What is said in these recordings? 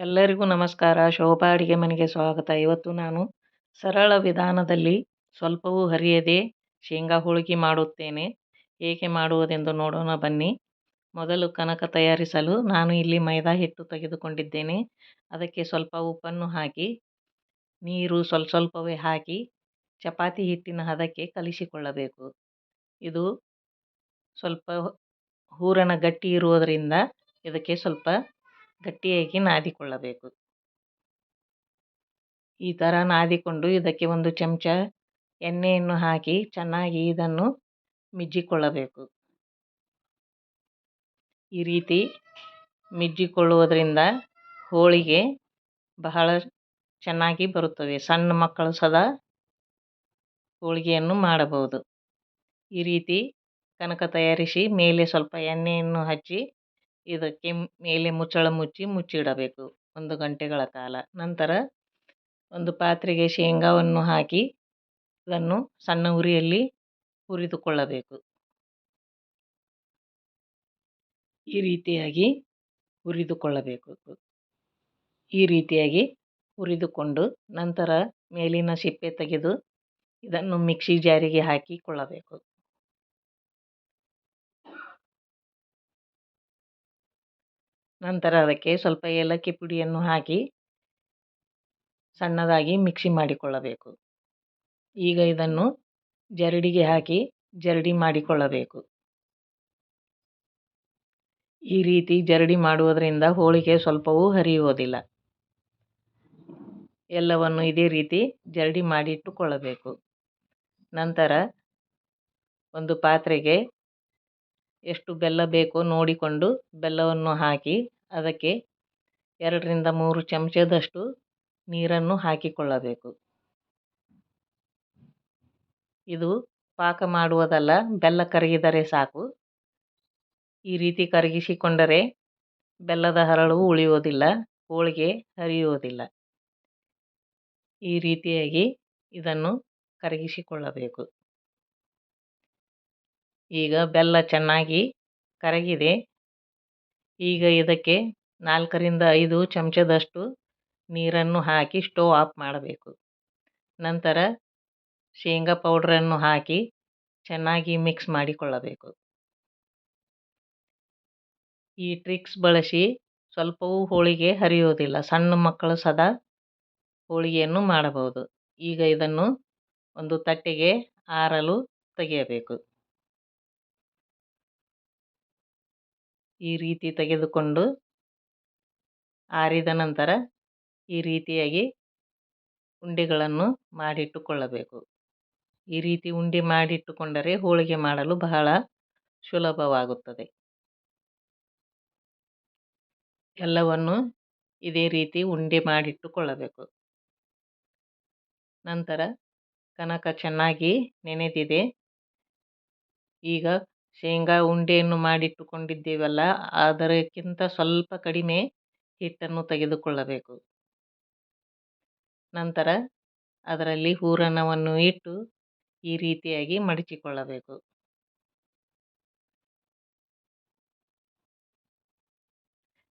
ಎಲ್ಲರಿಗೂ ನಮಸ್ಕಾರ. ಶೋಭಾ ಅಡಿಗೆ ಮನೆಗೆ ಸ್ವಾಗತ. ಇವತ್ತು ನಾನು ಸರಳ ವಿಧಾನದಲ್ಲಿ ಸ್ವಲ್ಪವೂ ಹರಿಯದೆ ಶೇಂಗಾ ಹೋಳಿಗೆ ಮಾಡುತ್ತೇನೆ. ಹೇಗೆ ಮಾಡುವುದೆಂದು ನೋಡೋಣ ಬನ್ನಿ. ಮೊದಲು ಕನಕ ತಯಾರಿಸಲು ನಾನು ಇಲ್ಲಿ ಮೈದಾ ಹಿಟ್ಟು ತೆಗೆದುಕೊಂಡಿದ್ದೇನೆ. ಅದಕ್ಕೆ ಸ್ವಲ್ಪ ಉಪ್ಪನ್ನು ಹಾಕಿ ನೀರು ಸ್ವಲ್ಪವೇ ಹಾಕಿ ಚಪಾತಿ ಹಿಟ್ಟಿನ ಹದಕ್ಕೆ ಕಲಿಸಿಕೊಳ್ಳಬೇಕು. ಇದು ಸ್ವಲ್ಪ ಹೂರಣ ಗಟ್ಟಿ ಇರುವುದರಿಂದ ಇದಕ್ಕೆ ಸ್ವಲ್ಪ ಗಟ್ಟಿಯಾಗಿ ನಾದಿಕೊಳ್ಳಬೇಕು. ಈ ಥರ ನಾದಿಕೊಂಡು ಇದಕ್ಕೆ ಒಂದು ಚಮಚ ಎಣ್ಣೆಯನ್ನು ಹಾಕಿ ಚೆನ್ನಾಗಿ ಇದನ್ನು ಮಿಜ್ಜಿಕೊಳ್ಳಬೇಕು. ಈ ರೀತಿ ಮಿಜ್ಜಿಕೊಳ್ಳುವುದರಿಂದ ಹೋಳಿಗೆ ಬಹಳ ಚೆನ್ನಾಗಿ ಬರುತ್ತವೆ. ಸಣ್ಣ ಮಕ್ಕಳು ಸದಾ ಹೋಳಿಗೆಯನ್ನು ಮಾಡಬಹುದು. ಈ ರೀತಿ ಕನಕ ತಯಾರಿಸಿ ಮೇಲೆ ಸ್ವಲ್ಪ ಎಣ್ಣೆಯನ್ನು ಹಚ್ಚಿ ಇದಕ್ಕೆ ಮೇಲೆ ಮುಚ್ಚಳ ಮುಚ್ಚಿಡಬೇಕು 1 ಗಂಟೆಗಳ ಕಾಲ. ನಂತರ ಒಂದು ಪಾತ್ರೆಗೆ ಶೇಂಗಾವನ್ನು ಹಾಕಿ ಇದನ್ನು ಸಣ್ಣ ಉರಿಯಲ್ಲಿ ಹುರಿದುಕೊಳ್ಳಬೇಕು. ಈ ರೀತಿಯಾಗಿ ಹುರಿದುಕೊಂಡು ನಂತರ ಮೇಲಿನ ಸಿಪ್ಪೆ ತೆಗೆದು ಇದನ್ನು ಮಿಕ್ಸಿ ಜಾರಿಗೆ ಹಾಕಿಕೊಳ್ಳಬೇಕು. ನಂತರ ಅದಕ್ಕೆ ಸ್ವಲ್ಪ ಏಲಕ್ಕಿ ಪುಡಿಯನ್ನು ಹಾಕಿ ಸಣ್ಣದಾಗಿ ಮಿಕ್ಸಿ ಮಾಡಿಕೊಳ್ಳಬೇಕು. ಈಗ ಇದನ್ನು ಜರಡಿಗೆ ಹಾಕಿ ಜರಡಿ ಮಾಡಿಕೊಳ್ಳಬೇಕು. ಈ ರೀತಿ ಜರಡಿ ಮಾಡುವುದರಿಂದ ಹೋಳಿಗೆ ಸ್ವಲ್ಪವೂ ಹರಿಯುವುದಿಲ್ಲ. ಎಲ್ಲವನ್ನು ಇದೇ ರೀತಿ ಜರಡಿ ಮಾಡಿಟ್ಟುಕೊಳ್ಳಬೇಕು. ನಂತರ ಒಂದು ಪಾತ್ರೆಗೆ ಎಷ್ಟು ಬೆಲ್ಲ ಬೇಕೋ ನೋಡಿಕೊಂಡು ಬೆಲ್ಲವನ್ನು ಹಾಕಿ ಅದಕ್ಕೆ 2 ರಿಂದ 3 ಚಮಚದಷ್ಟು ನೀರನ್ನು ಹಾಕಿಕೊಳ್ಳಬೇಕು. ಇದು ಪಾಕ ಮಾಡುವುದಲ್ಲ, ಬೆಲ್ಲ ಕರಗಿದರೆ ಸಾಕು. ಈ ರೀತಿ ಕರಗಿಸಿಕೊಂಡರೆ ಬೆಲ್ಲದ ಹರಳು ಉಳಿಯುವುದಿಲ್ಲ, ಹೋಳಿಗೆ ಹರಿಯುವುದಿಲ್ಲ. ಈ ರೀತಿಯಾಗಿ ಇದನ್ನು ಕರಗಿಸಿಕೊಳ್ಳಬೇಕು. ಈಗ ಬೆಲ್ಲ ಚೆನ್ನಾಗಿ ಕರಗಿದೆ. ಈಗ ಇದಕ್ಕೆ 4 ರಿಂದ 5 ಚಮಚದಷ್ಟು ನೀರನ್ನು ಹಾಕಿ ಸ್ಟವ್ ಆಫ್ ಮಾಡಬೇಕು. ನಂತರ ಶೇಂಗಾ ಪೌಡ್ರನ್ನು ಹಾಕಿ ಚೆನ್ನಾಗಿ ಮಿಕ್ಸ್ ಮಾಡಿಕೊಳ್ಳಬೇಕು. ಈ ಟ್ರಿಕ್ಸ್ ಬಳಸಿ ಸ್ವಲ್ಪವೂ ಹೋಳಿಗೆ ಹರಿಯುವುದಿಲ್ಲ. ಸಣ್ಣ ಮಕ್ಕಳು ಸದಾ ಹೋಳಿಗೆಯನ್ನು ಮಾಡಬಹುದು. ಈಗ ಇದನ್ನು ಒಂದು ತಟ್ಟೆಗೆ ಆರಲು ತೆಗೆಯಬೇಕು. ಈ ರೀತಿ ತೆಗೆದುಕೊಂಡು ಆರಿದ ನಂತರ ಈ ರೀತಿಯಾಗಿ ಉಂಡೆಗಳನ್ನು ಮಾಡಿಟ್ಟುಕೊಳ್ಳಬೇಕು. ಈ ರೀತಿ ಉಂಡೆ ಮಾಡಿಟ್ಟುಕೊಂಡರೆ ಹೋಳಿಗೆ ಮಾಡಲು ಬಹಳ ಸುಲಭವಾಗುತ್ತದೆ. ಎಲ್ಲವನ್ನು ಇದೇ ರೀತಿ ಉಂಡೆ ಮಾಡಿಟ್ಟುಕೊಳ್ಳಬೇಕು. ನಂತರ ಕನಕ ಚೆನ್ನಾಗಿ ನೆನೆದಿದೆ. ಈಗ ಶೇಂಗಾ ಉಂಡೆಯನ್ನು ಮಾಡಿಟ್ಟುಕೊಂಡಿದ್ದೇವಲ್ಲ, ಅದಕ್ಕಿಂತ ಸ್ವಲ್ಪ ಕಡಿಮೆ ಹಿಟ್ಟನ್ನು ತೆಗೆದುಕೊಳ್ಳಬೇಕು. ನಂತರ ಅದರಲ್ಲಿ ಹೂರಣವನ್ನು ಇಟ್ಟು ಈ ರೀತಿಯಾಗಿ ಮಡಚಿಕೊಳ್ಳಬೇಕು.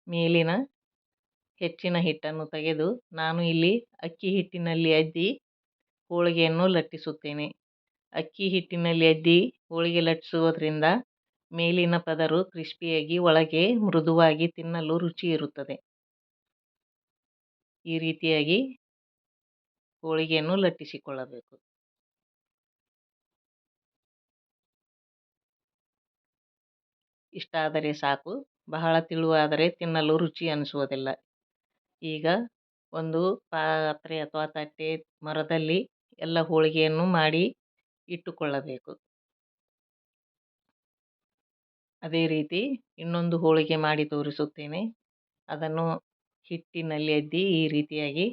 ಮೇಲಿನ ಹೆಚ್ಚಿನ ಹಿಟ್ಟನ್ನು ತೆಗೆದು ನಾನು ಇಲ್ಲಿ ಅಕ್ಕಿ ಹಿಟ್ಟಿನಲ್ಲಿ ಅದ್ದಿ ಹೋಳಿಗೆಯನ್ನು ಲಟ್ಟಿಸುತ್ತೇನೆ. ಅಕ್ಕಿ ಹಿಟ್ಟಿನಲ್ಲಿ ಅದ್ದಿ ಹೋಳಿಗೆ ಲಟ್ಟಿಸುವುದರಿಂದ ಮೇಲಿನ ಪದರು ಕ್ರಿಸ್ಪಿಯಾಗಿ ಒಳಗೆ ಮೃದುವಾಗಿ ತಿನ್ನಲು ರುಚಿ ಇರುತ್ತದೆ. ಈ ರೀತಿಯಾಗಿ ಹೋಳಿಗೆಯನ್ನು ಲಟ್ಟಿಸಿಕೊಳ್ಳಬೇಕು. ಇಷ್ಟಾದರೆ ಸಾಕು. ಬಹಳ ತೆಳುವಾದರೆ ತಿನ್ನಲು ರುಚಿ ಅನಿಸುವುದಿಲ್ಲ. ಈಗ ಒಂದು ಪಾತ್ರೆ ಅಥವಾ ತಟ್ಟೆ ಮರದಲ್ಲಿ ಎಲ್ಲ ಹೋಳಿಗೆಯನ್ನು ಮಾಡಿ ಇಟ್ಟುಕೊಳ್ಳಬೇಕು. ಅದೇ ರೀತಿ ಇನ್ನೊಂದು ಹೋಳಿಗೆ ಮಾಡಿ ತೋರಿಸುತ್ತೇನೆ. ಅದನ್ನು ಹಿಟ್ಟಿನಲ್ಲಿ ಅದ್ದಿ ಈ ರೀತಿಯಾಗಿ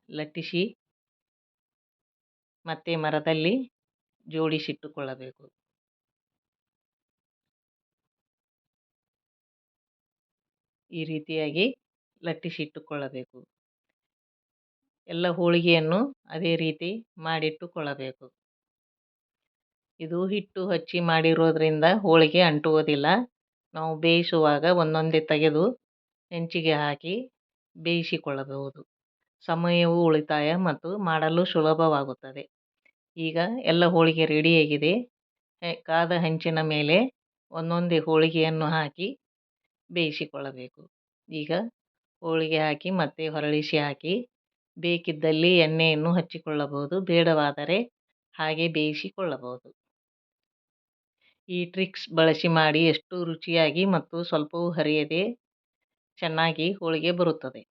ಲಟ್ಟಿಸಿ ಮತ್ತೆ ಮರದಲ್ಲಿ ಜೋಡಿಸಿಟ್ಟುಕೊಳ್ಳಬೇಕು. ಈ ರೀತಿಯಾಗಿ ಲಟ್ಟಿಸಿಟ್ಟುಕೊಳ್ಳಬೇಕು. ಎಲ್ಲ ಹೋಳಿಗೆಯನ್ನು ಅದೇ ರೀತಿ ಮಾಡಿಟ್ಟುಕೊಳ್ಳಬೇಕು. ಇದು ಹಿಟ್ಟು ಹಚ್ಚಿ ಮಾಡಿರೋದ್ರಿಂದ ಹೋಳಿಗೆ ಅಂಟುವುದಿಲ್ಲ. ನಾವು ಬೇಯಿಸುವಾಗ ಒಂದೊಂದೇ ತೆಗೆದು ಹೆಂಚಿಗೆ ಹಾಕಿ ಬೇಯಿಸಿಕೊಳ್ಳಬಹುದು. ಸಮಯವು ಉಳಿತಾಯ ಮತ್ತು ಮಾಡಲು ಸುಲಭವಾಗುತ್ತದೆ. ಈಗ ಎಲ್ಲ ಹೋಳಿಗೆ ರೆಡಿಯಾಗಿದೆ. ಕಾದ ಹಂಚಿನ ಮೇಲೆ ಒಂದೊಂದೇ ಹೋಳಿಗೆಯನ್ನು ಹಾಕಿ ಬೇಯಿಸಿಕೊಳ್ಳಬೇಕು. ಈಗ ಹೋಳಿಗೆ ಹಾಕಿ ಮತ್ತೆ ಹೊರಳಿಸಿ ಹಾಕಿ ಬೇಕಿದ್ದಲ್ಲಿ ಎಣ್ಣೆಯನ್ನು ಹಚ್ಚಿಕೊಳ್ಳಬಹುದು, ಬೇಡವಾದರೆ ಹಾಗೆ ಬೇಯಿಸಿಕೊಳ್ಳಬಹುದು. ಈ ಟ್ರಿಕ್ಸ್ ಬಳಸಿ ಮಾಡಿ ಎಷ್ಟು ರುಚಿಯಾಗಿ ಮತ್ತು ಸ್ವಲ್ಪವೂ ಹರಿಯದೆ ಚೆನ್ನಾಗಿ ಹೋಳಿಗೆ ಬರುತ್ತದೆ.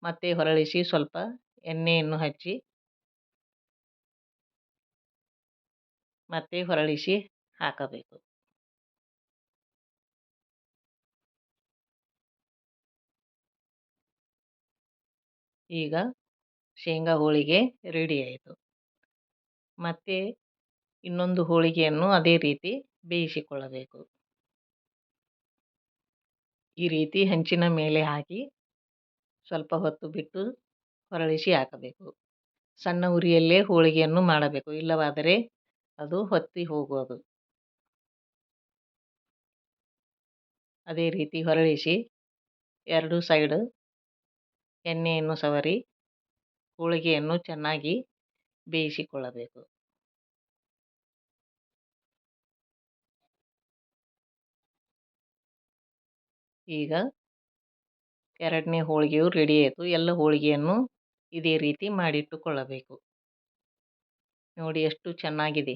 ಮತ್ತೆ ಹೊರಳಿಸಿ ಸ್ವಲ್ಪ ಎಣ್ಣೆಯನ್ನು ಹಚ್ಚಿ ಮತ್ತೆ ಹೊರಳಿಸಿ ಹಾಕಬೇಕು. ಈಗ ಶೇಂಗಾ ಹೋಳಿಗೆ ರೆಡಿ ಆಯಿತು. ಮತ್ತೆ ಇನ್ನೊಂದು ಹೋಳಿಗೆಯನ್ನು ಅದೇ ರೀತಿ ಬೇಯಿಸಿಕೊಳ್ಳಬೇಕು. ಈ ರೀತಿ ಹಂಚಿನ ಮೇಲೆ ಹಾಕಿ ಸ್ವಲ್ಪ ಹೊತ್ತು ಬಿಟ್ಟು ಹೊರಳಿಸಿ ಹಾಕಬೇಕು. ಸಣ್ಣ ಉರಿಯಲ್ಲೇ ಹೋಳಿಗೆಯನ್ನು ಮಾಡಬೇಕು, ಇಲ್ಲವಾದರೆ ಅದು ಹೊತ್ತಿ ಹೋಗುವುದು. ಅದೇ ರೀತಿ ಹೊರಳಿಸಿ ಎರಡು ಸೈಡ್ ಎಣ್ಣೆಯನ್ನು ಸವರಿ ಹೋಳಿಗೆಯನ್ನು ಚೆನ್ನಾಗಿ ಬೇಯಿಸಿಕೊಳ್ಳಬೇಕು. ಈಗ ಎರಡನೇ ಹೋಳಿಗೆಯು ರೆಡಿ ಆಯಿತು. ಎಲ್ಲ ಹೋಳಿಗೆಯನ್ನು ಇದೇ ರೀತಿ ಮಾಡಿಟ್ಟುಕೊಳ್ಳಬೇಕು. ನೋಡಿ ಎಷ್ಟು ಚೆನ್ನಾಗಿದೆ.